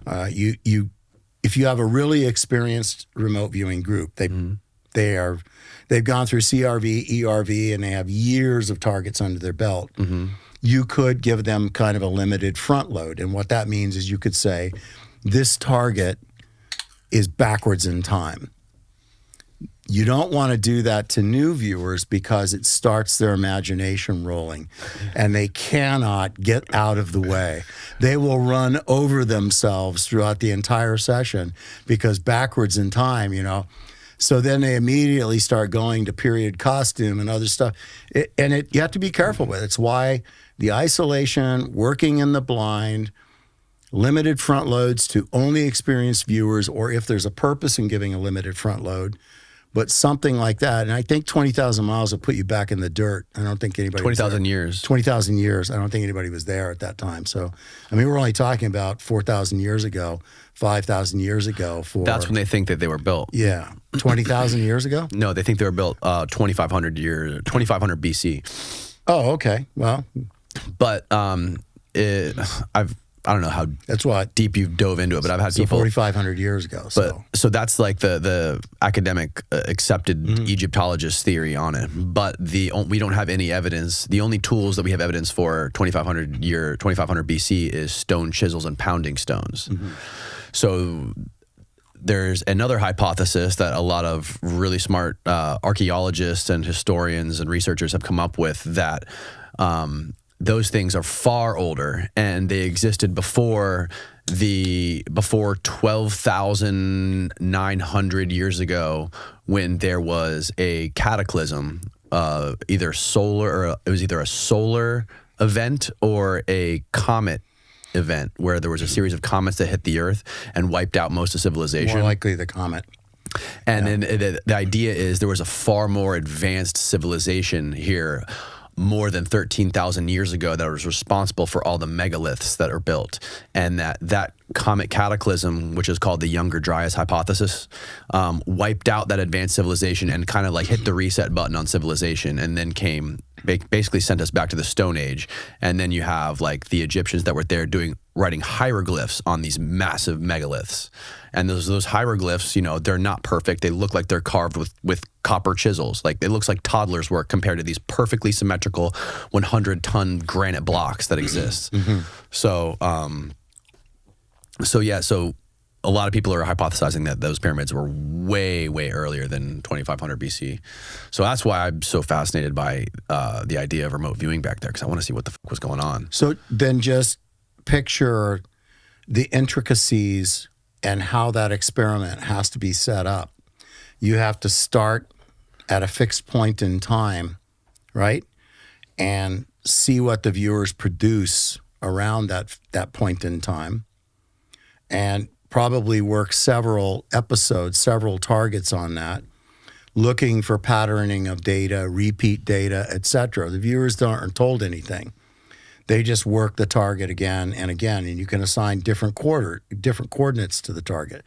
Speaker 2: if you have a really experienced remote viewing group, they've gone through CRV, ERV, and they have years of targets under their belt. You could give them kind of a limited front load, and what that means is you could say, this target is backwards in time. You don't want to do that to new viewers because it starts their imagination rolling, and they cannot get out of the way. They will run over themselves throughout the entire session because backwards in time, So then they immediately start going to period costume and other stuff. You have to be careful with it. It's why the isolation, working in the blind, limited front loads to only experienced viewers, or if there's a purpose in giving a limited front load, but something like that. And I think 20,000 miles will put you back in the dirt. I don't think anybody
Speaker 1: 20,000 years.
Speaker 2: 20,000 years. I don't think anybody was there at that time. So, we're only talking about 4,000 years ago, 5,000 years ago.
Speaker 1: That's when they think that they were built.
Speaker 2: Yeah. 20,000 years ago?
Speaker 1: No, they think they were built 2,500 BC.
Speaker 2: Oh, okay. Well.
Speaker 1: But I don't know how
Speaker 2: that's what
Speaker 1: deep you've dove into it, but I've had people
Speaker 2: 4,500 years ago.
Speaker 1: So that's like the academic accepted Egyptologist theory on it. But we don't have any evidence. The only tools that we have evidence for 2,500 BC is stone chisels and pounding stones. So there's another hypothesis that a lot of really smart archaeologists and historians and researchers have come up with, that those things are far older, and they existed before 12,900 years ago, when there was a cataclysm, it was either a solar event or a comet event, where there was a series of comets that hit the Earth and wiped out most of civilization.
Speaker 2: More likely the comet.
Speaker 1: And then the idea is there was a far more advanced civilization here, more than 13,000 years ago, that was responsible for all the megaliths that are built, and that comet cataclysm, which is called the Younger Dryas hypothesis, wiped out that advanced civilization and kind of like hit the reset button on civilization, and then basically sent us back to the Stone Age. And then you have like the Egyptians that were there writing hieroglyphs on these massive megaliths. And those hieroglyphs, they're not perfect. They look like they're carved with copper chisels. Like, it looks like toddler's work compared to these perfectly symmetrical 100-ton granite blocks that exist. So a lot of people are hypothesizing that those pyramids were way, way earlier than 2,500 BC. So that's why I'm so fascinated by the idea of remote viewing back there, because I want to see what the fuck was going on.
Speaker 2: So then just picture the intricacies and how that experiment has to be set up. You have to start at a fixed point in time, right? And see what the viewers produce around that point in time, and probably work several episodes, several targets on that, looking for patterning of data, repeat data, etc. The viewers aren't told anything. They just work the target again and again, and you can assign different coordinates to the target.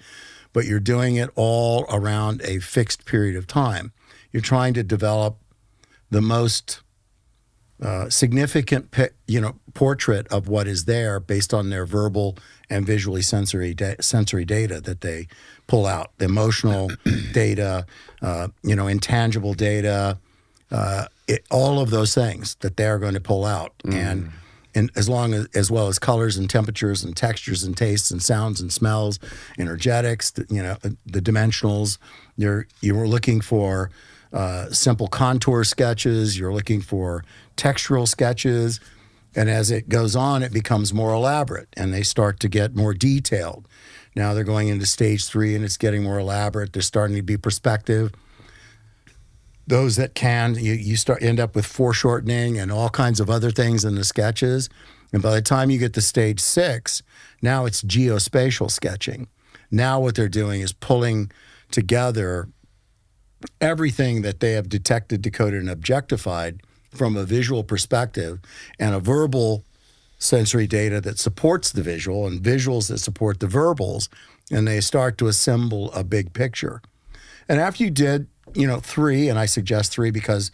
Speaker 2: but you're doing it all around a fixed period of time. You're trying to develop the most significant, portrait of what is there based on their verbal and visually sensory data that they pull out, the emotional data, intangible data, all of those things that they are going to pull out, and as well as colors and temperatures and textures and tastes and sounds and smells, energetics, the dimensionals. You're looking for simple contour sketches. You're looking for textural sketches. And as it goes on, it becomes more elaborate, and they start to get more detailed. Now they're going into stage 3, and it's getting more elaborate. They're starting to be perspective. Those that can, you end up with foreshortening and all kinds of other things in the sketches. And by the time you get to stage 6, now it's geospatial sketching. Now what they're doing is pulling together everything that they have detected, decoded, and objectified from a visual perspective, and a verbal sensory data that supports the visual, and visuals that support the verbals, and they start to assemble a big picture. And after you did, 3, and I suggest 3 because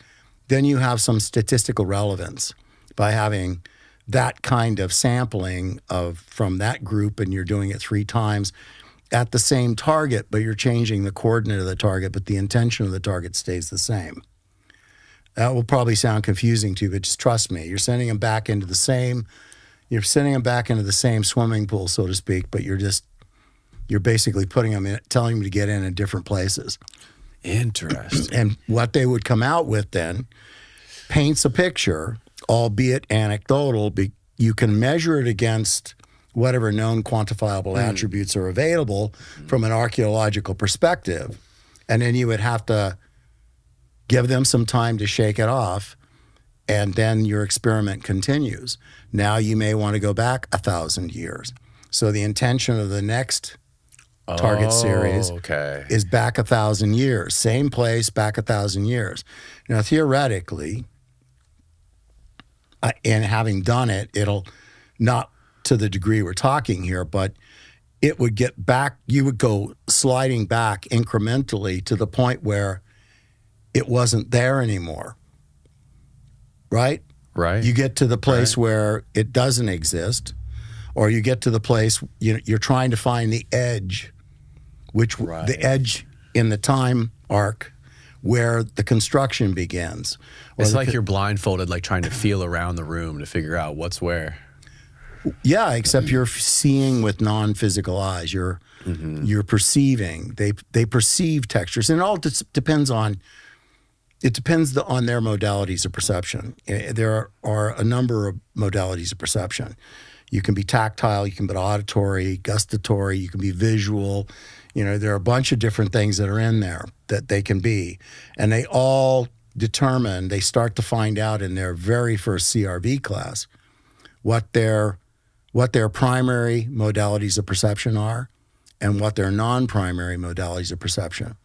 Speaker 2: then you have some statistical relevance by having that kind of sampling from that group, and you're doing it 3 times at the same target, but you're changing the coordinate of the target, but the intention of the target stays the same. That will probably sound confusing to you, but just trust me. You're sending them back into the same swimming pool, so to speak, but you're basically putting them in, telling them to get in different places.
Speaker 1: Interesting.
Speaker 2: And what they would come out with then paints a picture, albeit anecdotal. You can measure it against whatever known quantifiable attributes are available from an archaeological perspective. And then you would have to give them some time to shake it off, and then your experiment continues. Now you may want to go back 1,000 years. So the intention of the next target series is back 1,000 years. Same place, back 1,000 years. Now, theoretically, and having done it, it'll not to the degree we're talking here, but it would get back, you would go sliding back incrementally to the point where it wasn't there anymore, right?
Speaker 1: Right.
Speaker 2: You get to the place where it doesn't exist, or you get to the place, you're trying to find the edge, the edge in the time arc where the construction begins.
Speaker 1: It's like you're blindfolded, like trying to feel around the room to figure out what's where.
Speaker 2: Yeah, except you're seeing with non-physical eyes. You're perceiving. They perceive textures, and it all depends on. It depends on their modalities of perception. There are a number of modalities of perception. You can be tactile, you can be auditory, gustatory, you can be visual. There are a bunch of different things that are in there that they can be. And they all they start to find out in their very first CRV class what their primary modalities of perception are and what their non-primary modalities of perception.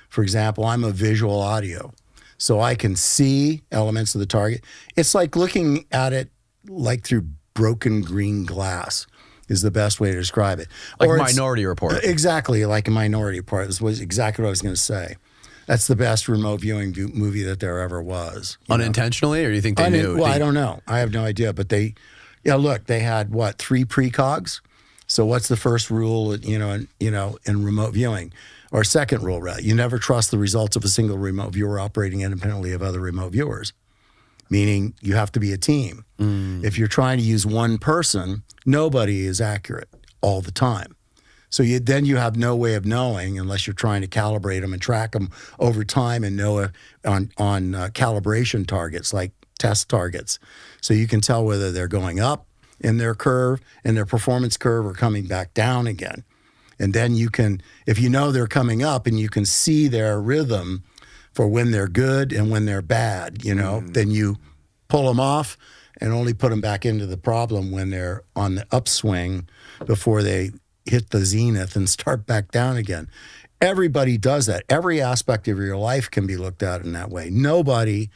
Speaker 2: For example, I'm a visual audio. So I can see elements of the target. It's like looking at it like through broken green glass is the best way to describe it.
Speaker 1: Like Minority Report.
Speaker 2: Exactly, like a Minority Report. This was exactly what I was going to say. That's the best remote viewing movie that there ever was.
Speaker 1: Unintentionally, or do you think they knew?
Speaker 2: Well, I don't know. I have no idea. But they had, 3 precogs? So what's the first rule, in remote viewing? Or second rule, right? You never trust the results of a single remote viewer operating independently of other remote viewers, meaning you have to be a team. If you're trying to use one person, nobody is accurate all the time. So then you have no way of knowing unless you're trying to calibrate them and track them over time and know on calibration targets like test targets. So you can tell whether they're going up in their curve, in their performance curve, or coming back down again. And then you can, if you know they're coming up and you can see their rhythm for when they're good and when they're bad, then you pull them off and only put them back into the problem when they're on the upswing before they hit the zenith and start back down again. Everybody does that. Every aspect of your life can be looked at in that way. Nobody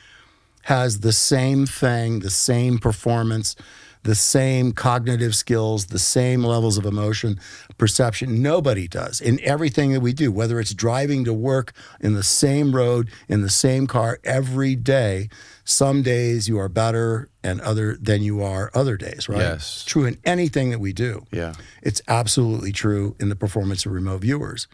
Speaker 2: has the same thing, the same performance, the same cognitive skills, the same levels of emotion, perception. Nobody does in everything that we do, whether it's driving to work in the same road, in the same car every day. Some days you are better than you are other days, right?
Speaker 1: Yes.
Speaker 2: It's true in anything that we do.
Speaker 1: Yeah.
Speaker 2: It's absolutely true in the performance of remote viewers.